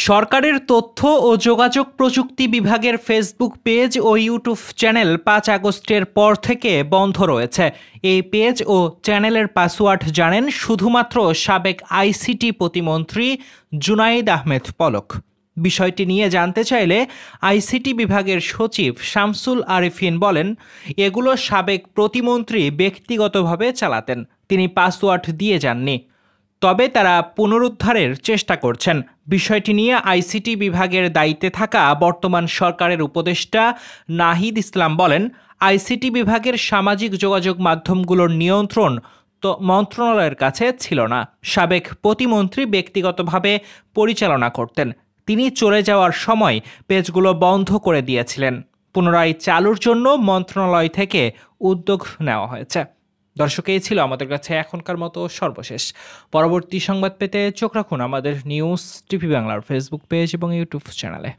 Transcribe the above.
সরকারের তথ্য ও যোগাযোগ প্রযুক্তি বিভাগের ফেসবুক পেজ ও ইউটিউব চ্যানেল ৫ আগস্টের পর থেকে বন্ধ রয়েছে। এই পেজ ও চ্যানেলের পাসওয়ার্ড জানেন শুধুমাত্র সাবেক আইসিটি প্রতিমন্ত্রী জুনাইদ আহমেদ পলক। বিষয়টি নিয়ে জানতে চাইলে আইসিটি বিভাগের সচিব শামসুল আরেফিন বলেন, এগুলো সাবেক প্রতিমন্ত্রী ব্যক্তিগতভাবে চালাতেন, তিনি পাসওয়ার্ড দিয়ে যাননি। তবে তারা পুনরুদ্ধারের চেষ্টা করছেন। বিষয়টি নিয়ে আইসিটি বিভাগের দায়িত্বে থাকা বর্তমান সরকারের উপদেষ্টা নাহিদ ইসলাম বলেন, আইসিটি বিভাগের সামাজিক যোগাযোগ মাধ্যমগুলোর নিয়ন্ত্রণ তো মন্ত্রণালয়ের কাছে ছিল না। সাবেক প্রতিমন্ত্রী ব্যক্তিগতভাবে পরিচালনা করতেন। তিনি চলে যাওয়ার সময় পেজগুলো বন্ধ করে দিয়েছিলেন। পুনরায় চালুর জন্য মন্ত্রণালয় থেকে উদ্যোগ নেওয়া হয়েছে। দর্শক, এই ছিল আমাদের কাছে এখনকার মতো সর্বশেষ। পরবর্তী সংবাদ পেতে চোখ রাখুন আমাদের নিউজ টিভি বাংলার ফেসবুক পেজ এবং ইউটিউব চ্যানেলে।